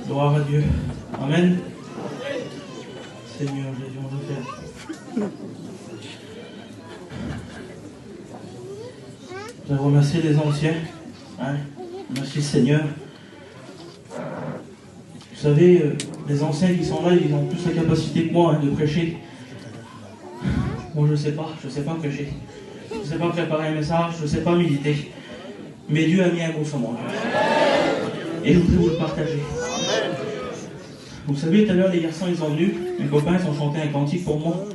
Gloire à Dieu. Amen. Seigneur Jésus, on te fait. Je remercie les anciens. Hein. Merci Seigneur. Vous savez, les anciens qui sont là, ils ont plus la capacité que moi de prêcher. Moi je sais pas prêcher. Je ne sais pas préparer un message, je ne sais pas méditer. Mais Dieu a mis un mot sur mon cœur. Et je voudrais vous le partager. Vous savez, tout à l'heure, les garçons, ils sont venus. Mes copains, ils ont chanté un cantique pour moi.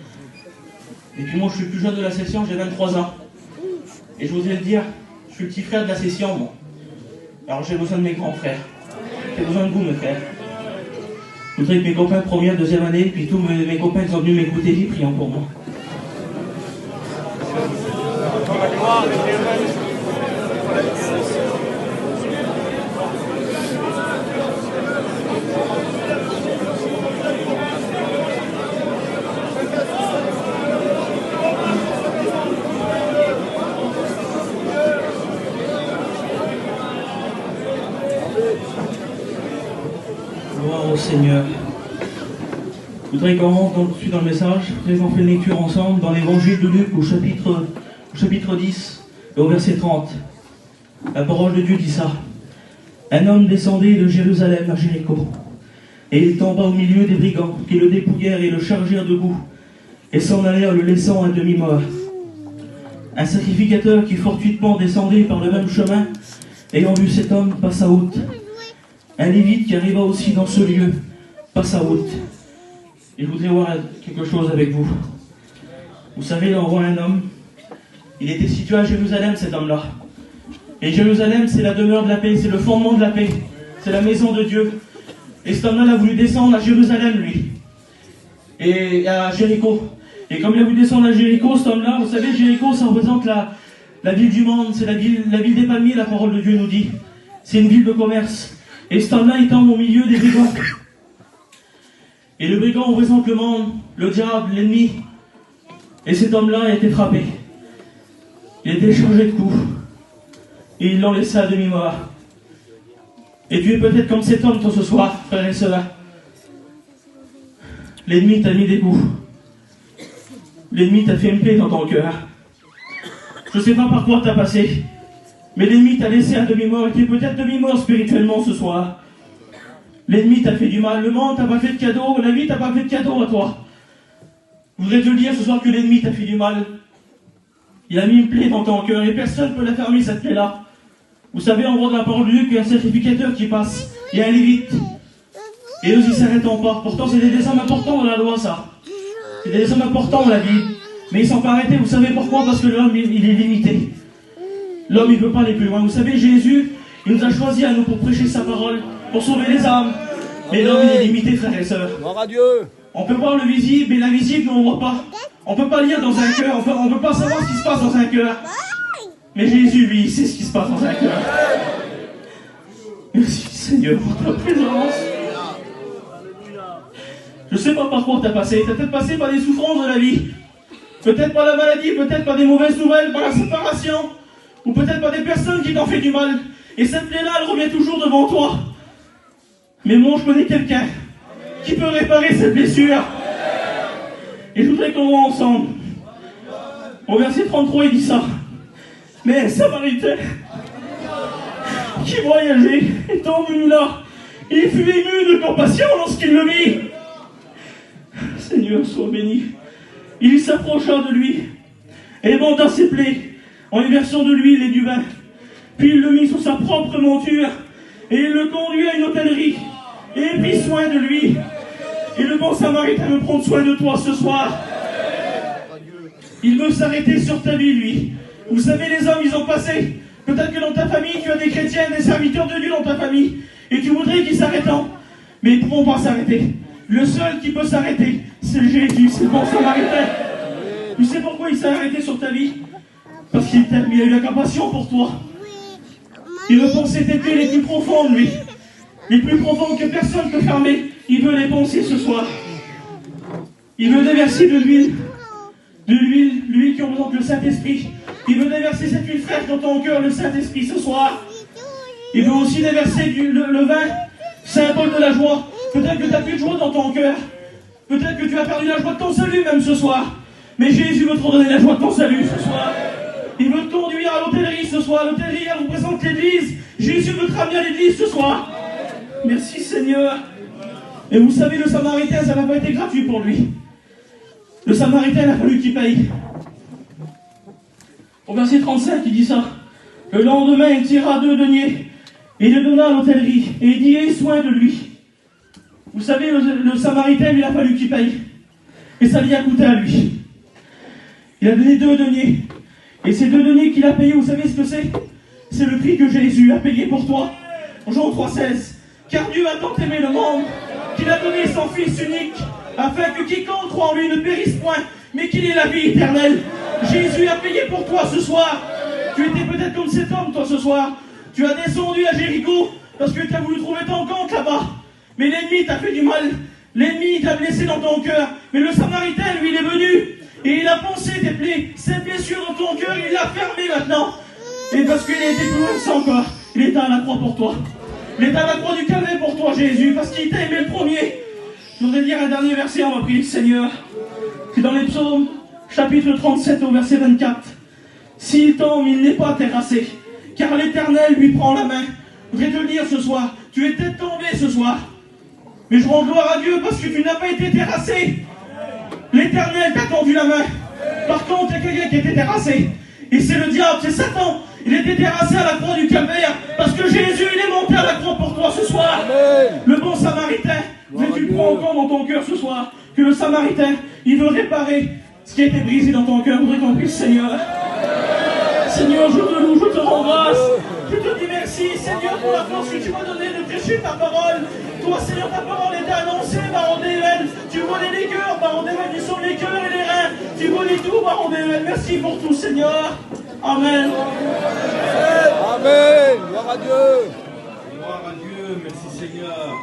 Et puis moi, je suis le plus jeune de la session, j'ai 23 ans. Et je voudrais le dire, je suis le petit frère de la session, moi. Alors j'ai besoin de mes grands frères. J'ai besoin de vous, mes frères. Je voudrais que mes copains de première, deuxième année, puis tous mes copains, ils sont venus m'écouter, priant pour moi. Gloire au Seigneur. Je voudrais qu'on rentre tout de suite dans le message. Je voudrais qu'on fait une lecture ensemble dans l'évangile de Luc au chapitre 10 et au verset 30. La parole de Dieu dit ça. Un homme descendait de Jérusalem à Jéricho, et il tomba au milieu des brigands qui le dépouillèrent et le chargèrent debout, et s'en allèrent le laissant à demi-mort. Un sacrificateur qui fortuitement descendait par le même chemin, ayant vu cet homme, passa outre. Un lévite qui arriva aussi dans ce lieu passa outre. Et je voudrais voir quelque chose avec vous. Vous savez, là on voit un homme. Il était situé à Jérusalem, cet homme-là. Et Jérusalem, c'est la demeure de la paix, c'est le fondement de la paix. C'est la maison de Dieu. Et cet homme-là, il a voulu descendre à Jérusalem, lui. Et à Jéricho. Et comme il a voulu descendre à Jéricho, cet homme-là, vous savez, Jéricho, ça représente la ville du monde. C'est la ville des palmiers, la parole de Dieu nous dit. C'est une ville de commerce. Et cet homme-là, il tombe au milieu des brigands. Et le brigand représente le monde, le diable, l'ennemi. Et cet homme-là a été frappé. Il a été chargé de coups. Et ils l'ont laissé à demi-mort. Et tu es peut-être comme cet homme, toi, ce soir, frère et sœur. L'ennemi t'a mis des coups. L'ennemi t'a fait une plaie dans ton cœur. Je ne sais pas par quoi t'as passé. Mais l'ennemi t'a laissé à demi-mort. Et tu es peut-être demi-mort spirituellement ce soir. L'ennemi t'a fait du mal. Le monde t'a pas fait de cadeau. La vie t'a pas fait de cadeau à toi. Je voudrais te le dire ce soir que l'ennemi t'a fait du mal. Il a mis une plaie dans ton cœur et personne ne peut la fermer, cette plaie-là. Vous savez, en voit de la parole de Dieu qu'il y a un sacrificateur qui passe. Il y a un lévite. Et eux, ils s'arrêtent pas. Pourtant, c'est des hommes importants dans la loi, ça. C'est des hommes importants dans la vie. Mais ils ne sont pas arrêtés. Vous savez pourquoi? Parce que l'homme, il est limité. L'homme, il ne peut pas aller plus loin. Vous savez, Jésus, il nous a choisis à nous pour prêcher sa parole, pour sauver les âmes. Mais l'homme, il est limité, frères et sœurs. Gloire à Dieu. On peut voir le visible, mais l'invisible, nous, on ne voit pas. On ne peut pas lire dans un cœur. On ne peut pas savoir ce qui se passe dans un cœur. Mais Jésus, lui, il sait ce qui se passe dans un cœur. Merci, Seigneur, pour ta présence. Je ne sais pas par quoi tu as passé. Tu as peut-être passé par des souffrances de la vie. Peut-être par la maladie, peut-être par des mauvaises nouvelles, par la séparation. Ou peut-être par des personnes qui t'ont fait du mal. Et cette plaie-là, elle revient toujours devant toi. Mais moi, je connais quelqu'un qui peut réparer cette blessure. Et je voudrais qu'on voit ensemble. Au verset 33, il dit ça. Mais un Samaritain qui voyageait étant venu là, il fut ému de compassion lorsqu'il le vit. Seigneur, sois béni. Il s'approcha de lui et banda ses plaies en y versant de l'huile et du vin. Puis il le mit sur sa propre monture et il le conduit à une hôtellerie et prit soin de lui. Et le bon Samaritain veut prendre soin de toi ce soir. Il veut s'arrêter sur ta vie, lui. Vous savez, les hommes, ils ont passé. Peut-être que dans ta famille, tu as des chrétiens, des serviteurs de Dieu dans ta famille. Et tu voudrais qu'ils s'arrêtent. Mais ils ne pourront pas s'arrêter. Le seul qui peut s'arrêter, c'est Jésus, c'est le bon Samaritain. Tu sais pourquoi il s'est arrêté sur ta vie? Parce qu'il t'aime, il a eu la compassion pour toi. Il veut penser tes plaies les plus profondes, lui. Les plus profondes que personne ne peut fermer. Il veut les penser ce soir. Il veut déverser de l'huile. De l'huile qui représente le Saint-Esprit. Il veut déverser cette huile fraîche dans ton cœur, le Saint-Esprit, ce soir. Il veut aussi déverser le vin, symbole de la joie. Peut-être que tu n'as plus de joie dans ton cœur. Peut-être que tu as perdu la joie de ton salut même ce soir. Mais Jésus veut te redonner la joie de ton salut ce soir. Il veut te conduire à l'hôtellerie ce soir. L'hôtellerie, elle représente l'église. Jésus veut te ramener à l'église ce soir. Merci Seigneur. Et vous savez, le Samaritain, ça n'a pas été gratuit pour lui. Le Samaritain, il a fallu qu'il paye. Au verset 35, il dit ça. Le lendemain, il tira 2 deniers et les donna à l'hôtellerie. Et il dit, aie soin de lui. Vous savez, le Samaritain, il a fallu qu'il paye. Et ça lui a coûté à lui. Il a donné 2 deniers. Et ces 2 deniers qu'il a payés, vous savez ce que c'est? C'est le prix que Jésus a payé pour toi. Jean 3,16. Car Dieu a tant aimé le monde qu'il a donné son Fils unique, afin que quiconque croit en lui ne périsse point, mais qu'il ait la vie éternelle. Jésus a payé pour toi ce soir. Tu étais peut-être comme cet homme, toi, ce soir. Tu as descendu à Jéricho parce que tu as voulu trouver ton compte là-bas. Mais l'ennemi t'a fait du mal. L'ennemi t'a blessé dans ton cœur. Mais le Samaritain, lui, il est venu et il a pensé tes plaies, ces blessures dans ton cœur, il l'a fermé maintenant. Et parce qu'il a été plus loin que ça encore, il est à la croix pour toi. Il est à la croix du Calvaire pour toi, Jésus, parce qu'il t'a aimé le premier. Je voudrais dire un dernier verset, on va prier le Seigneur. C'est dans les psaumes, chapitre 37, au verset 24. S'il tombe, il n'est pas terrassé, car l'Éternel lui prend la main. Je voudrais te le dire ce soir, tu es peut-être tombé ce soir, mais je rends gloire à Dieu parce que tu n'as pas été terrassé. L'Éternel t'a tendu la main. Par contre, il y a quelqu'un qui était terrassé. Et c'est le diable, c'est Satan. Il était terrassé à la croix du Calvaire parce que Jésus, il est monté à la croix pour toi ce soir. Amen. Le bon Samaritain, mais tu le prends encore dans ton cœur ce soir, que le Samaritain, il veut réparer ce qui a été brisé dans ton cœur. Je voudrais qu'on prie, Seigneur. Seigneur, je te loue, je te rends grâce. Je te dis merci, Seigneur, pour la force que tu m'as donnée de prêcher ta parole. Toi, Seigneur, ta parole est annoncée, Baron d'Éven. Tu connais les cœurs, Baron d'Éven, ils sont les cœurs et les reins. Tu connais tout, Baron d'Éven. Merci pour tout, Seigneur. Amen. Amen. Gloire à Dieu. Gloire à Dieu. Merci Seigneur.